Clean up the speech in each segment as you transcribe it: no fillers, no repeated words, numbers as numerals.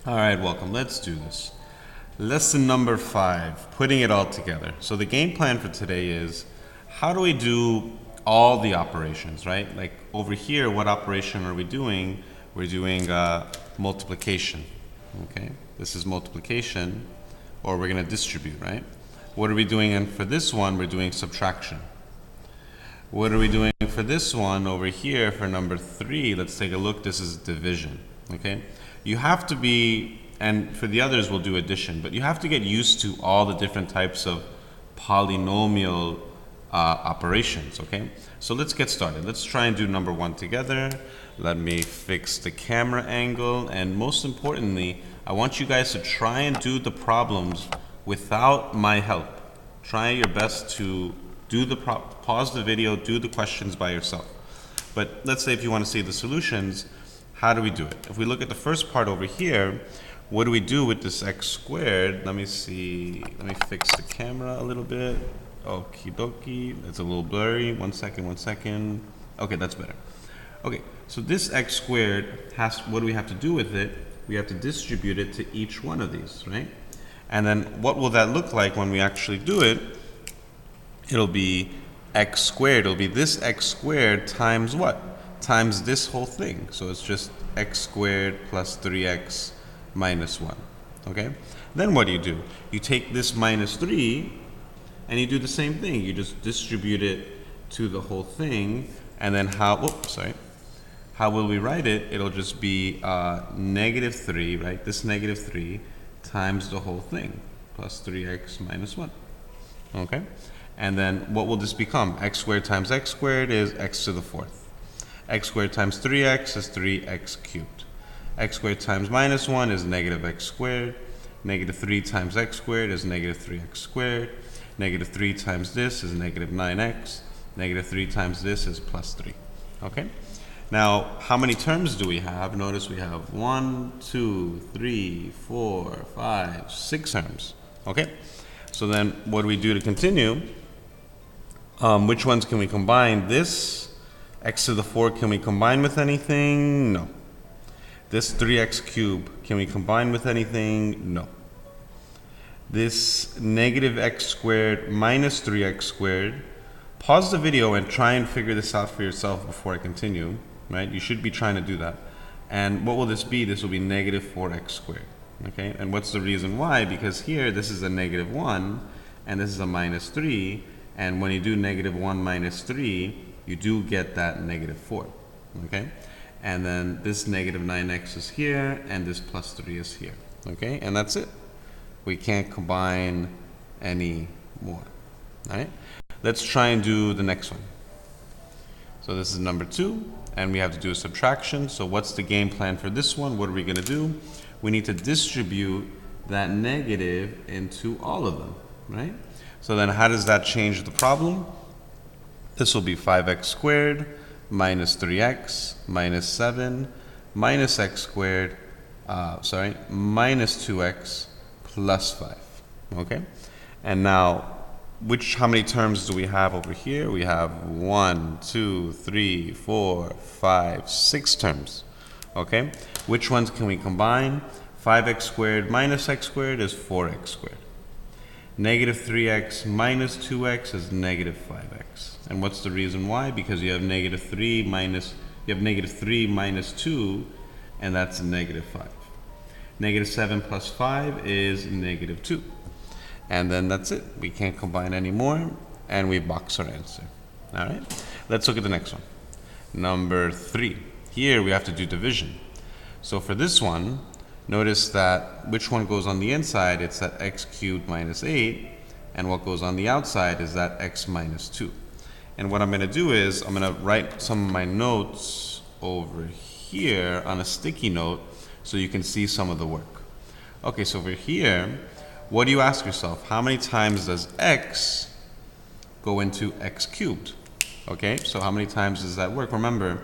All right, welcome. Let's do this. Lesson number 5, putting it all together. So the game plan for today is how do we do all the operations, right? Like over here, what operation are we doing? We're doing multiplication, okay? This is multiplication, or we're going to distribute, right? What are we doing? And for this one, we're doing subtraction. What are we doing for this one over here for number 3? Let's take a look. This is division, okay? You have to be, and for the others we'll do addition, but you have to get used to all the different types of polynomial operations, okay? So let's get started. Let's try and do number 1 together. Let me fix the camera angle, and most importantly, I want you guys to try and do the problems without my help. Try your best to do the pause the video, do the questions by yourself. But let's say if you want to see the solutions, how do we do it? If we look at the first part over here, what do we do with this x squared? Let me see. Let me fix the camera a little bit. Okie dokie. It's a little blurry. One second. Okay, that's better. Okay, so this x squared what do we have to do with it? We have to distribute it to each one of these, right? And then what will that look like when we actually do it? It'll be x squared. It'll be this x squared times what? Times this whole thing. So it's just x squared plus 3x minus 1. Okay? Then what do? You take this minus 3 and you do the same thing. You just distribute it to the whole thing. And then how will we write it? It'll just be negative 3, right? This negative 3 times the whole thing plus 3x minus 1. Okay? And then what will this become? X squared times x squared is x to the 4th. X squared times 3x is 3x cubed. X squared times minus 1 is negative x squared. Negative 3 times x squared is negative 3x squared. Negative 3 times this is negative 9x. Negative 3 times this is plus 3. Okay? Now, how many terms do we have? Notice we have 1, 2, 3, 4, 5, 6 terms. Okay? So then what do we do to continue? Which ones can we combine? This x to the 4, can we combine with anything? No. This 3x cubed, can we combine with anything? No. This negative x squared minus 3x squared, pause the video and try and figure this out for yourself before I continue, right? You should be trying to do that. And what will this be? This will be negative 4x squared, okay? And what's the reason why? Because here, this is a negative 1, and this is a minus 3, and when you do negative 1 minus 3, you do get that negative 4, okay? And then this negative 9x is here, and this plus 3 is here, okay? And that's it. We can't combine any more, all right? Let's try and do the next one. So this is number 2, and we have to do a subtraction. So what's the game plan for this one? What are we going to do? We need to distribute that negative into all of them, right? So then how does that change the problem? This will be 5x squared minus 3x minus 7 minus x squared, minus 2x plus 5, okay? And now, how many terms do we have over here? We have 1, 2, 3, 4, 5, 6 terms, okay? Which ones can we combine? 5x squared minus x squared is 4x squared. Negative 3x minus 2x is negative 5x. And what's the reason why? Because you have negative 3 minus 2, and that's negative 5. Negative 7 plus 5 is negative 2. And then that's it. We can't combine anymore, and we box our answer. All right? Let's look at the next one. Number 3. Here we have to do division. So for this one, notice that which one goes on the inside? It's that x cubed minus 8, and what goes on the outside is that x minus 2. And what I'm going to do is I'm going to write some of my notes over here on a sticky note so you can see some of the work. Okay, so over here, what do you ask yourself? How many times does x go into x cubed? Okay, so how many times does that work? Remember,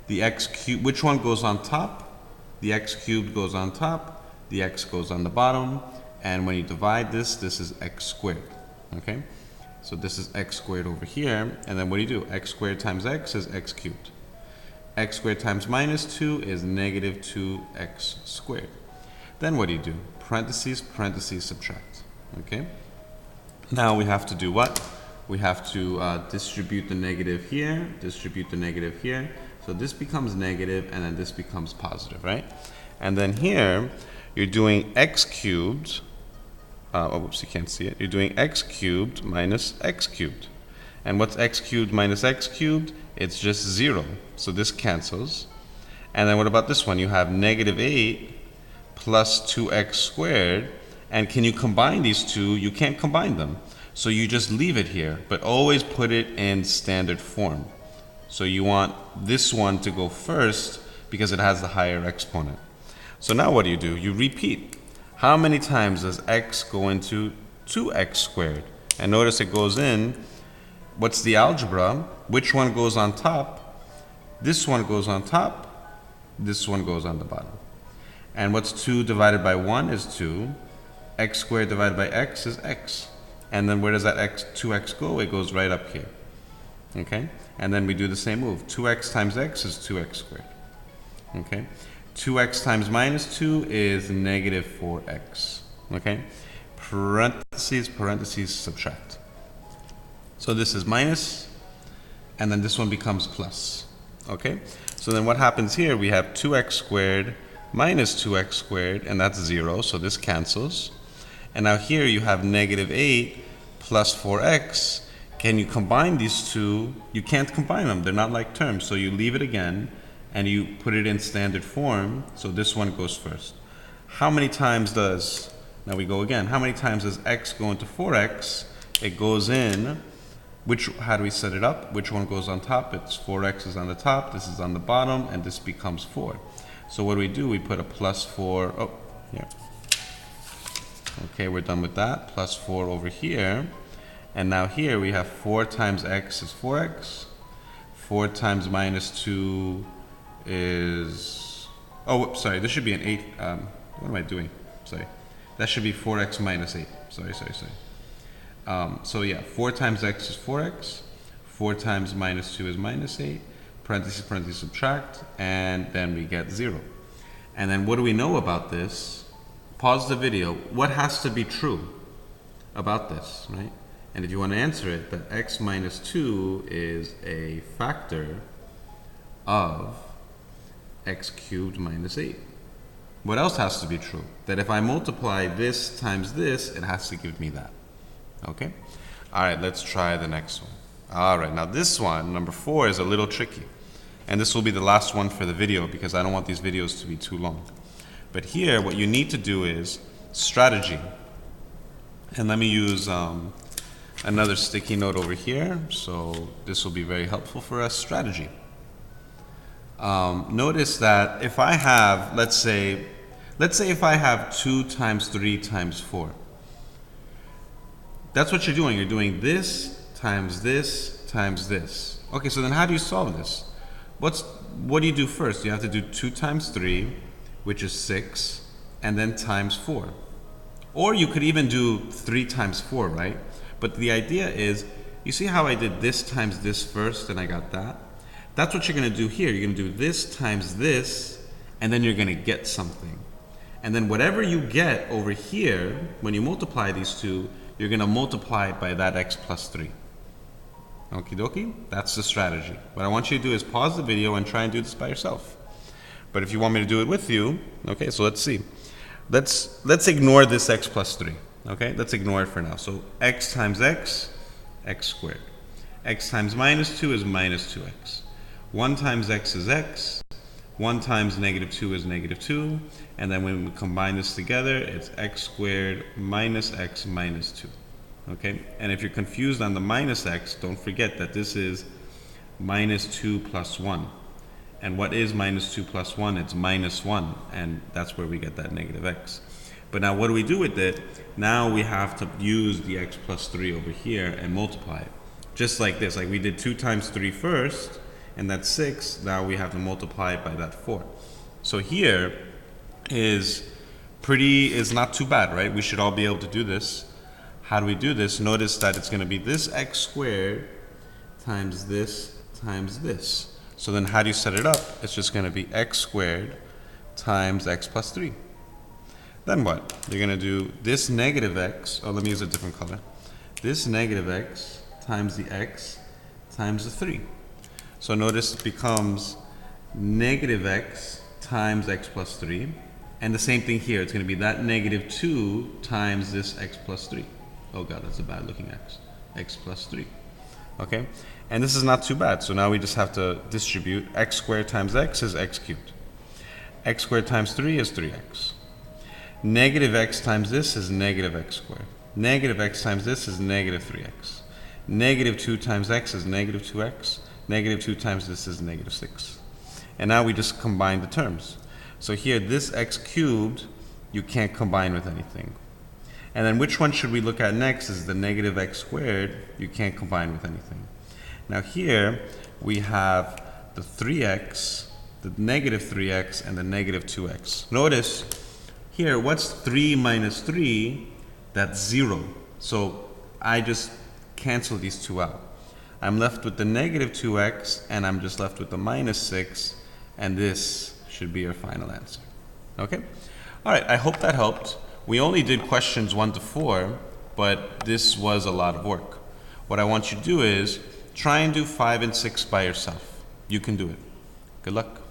the x cubed, which one goes on top? The x cubed goes on top, the x goes on the bottom, and when you divide this, this is x squared, okay? So this is x squared over here, and then what do? X squared times x is x cubed. X squared times minus 2 is negative 2x squared. Then what do you do? Parentheses, parentheses, subtract. Okay? Now we have to do what? We have to distribute the negative here, distribute the negative here. So this becomes negative, and then this becomes positive, right? And then here, you're doing x cubed. Oh, whoops, you can't see it. You're doing x cubed minus x cubed. And what's x cubed minus x cubed? It's just 0. So this cancels. And then what about this one? You have negative 8 plus 2x squared. And can you combine these two? You can't combine them. So you just leave it here, but always put it in standard form. So you want this one to go first because it has the higher exponent. So now what do? You repeat. How many times does x go into 2x squared? And notice it goes in. What's the algebra? Which one goes on top? This one goes on top. This one goes on the bottom. And what's 2 divided by 1 is 2. X squared divided by x is x. And then where does that 2x go? It goes right up here. Okay? And then we do the same move. 2x times x is 2x squared. Okay? 2x times minus 2 is negative 4x. Okay? Parentheses, parentheses, subtract. So this is minus, and then this one becomes plus. Okay? So then what happens here? We have 2x squared minus 2x squared, and that's 0, so this cancels. And now here you have negative 8 plus 4x. Can you combine these two? You can't combine them. They're not like terms. So you leave it again, and you put it in standard form. So this one goes first. How many times does, now we go again, how many times does x go into 4x? It goes in, how do we set it up? Which one goes on top? It's 4x is on the top, this is on the bottom, and this becomes 4. So what do? We put a plus 4, oh, here. Okay, we're done with that. Plus 4 over here. And now here we have 4 times x is 4x. 4 times minus 2 is... Oh, whoops, sorry. This should be an 8. What am I doing? Sorry. That should be 4x minus 8. Sorry. So yeah, 4 times x is 4x. 4 times minus 2 is minus 8. Parentheses, parentheses, subtract. And then we get 0. And then what do we know about this? Pause the video. What has to be true about this, right? And if you want to answer it, that x minus 2 is a factor of x cubed minus 8. What else has to be true? That if I multiply this times this, it has to give me that. Okay? All right, let's try the next one. All right, now this one, number 4, is a little tricky. And this will be the last one for the video because I don't want these videos to be too long. But here, what you need to do is strategy. And let me use another sticky note over here. So this will be very helpful for us. Strategy. Notice that if I have, let's say if I have 2 times 3 times 4. That's what you're doing. You're doing this times this times this. Okay, so then how do you solve this? What do you do first? You have to do 2 times 3, which is 6, and then times 4. Or you could even do 3 times 4, right? But the idea is, you see how I did this times this first and I got that? That's what you're going to do here. You're going to do this times this, and then you're going to get something. And then whatever you get over here, when you multiply these two, you're going to multiply it by that x plus 3. Okie dokie? That's the strategy. What I want you to do is pause the video and try and do this by yourself. But if you want me to do it with you, okay, so let's see. Let's ignore this x plus 3, okay? Let's ignore it for now. So x times x, x squared. X times minus 2 is minus 2x. 1 times x is x. 1 times negative 2 is negative 2. And then when we combine this together, it's x squared minus x minus 2. Okay? And if you're confused on the minus x, don't forget that this is minus 2 plus 1. And what is minus 2 plus 1? It's minus 1. And that's where we get that negative x. But now what do we do with it? Now we have to use the x plus 3 over here and multiply it. Just like this. Like we did 2 times 3 first, and that's 6. Now we have to multiply it by that 4. So here is not too bad, right? We should all be able to do this. How do we do this? Notice that it's going to be this x squared times this times this. So then how do you set it up? It's just going to be x squared times x plus 3. Then what? You're going to do this negative x, oh, let me use a different color. This negative x times the x times the 3. So notice it becomes negative x times x plus 3. And the same thing here. It's going to be that negative 2 times this x plus 3. Oh god, that's a bad looking x. X plus 3. Okay? And this is not too bad. So now we just have to distribute. X squared times x is x cubed. X squared times 3 is 3x. Negative x times this is negative x squared. Negative x times this is negative 3x. Negative 2 times x is negative 2x. Negative 2 times this is negative 6. And now we just combine the terms. So here, this x cubed, you can't combine with anything. And then which one should we look at next is the negative x squared. You can't combine with anything. Now here, we have the 3x, the negative 3x, and the negative 2x. Notice, here, what's 3 minus 3? That's 0. So I just cancel these two out. I'm left with the negative 2x, and I'm just left with the minus 6, and this should be your final answer. Okay? All right, I hope that helped. We only did questions 1 to 4, but this was a lot of work. What I want you to do is try and do 5 and 6 by yourself. You can do it. Good luck.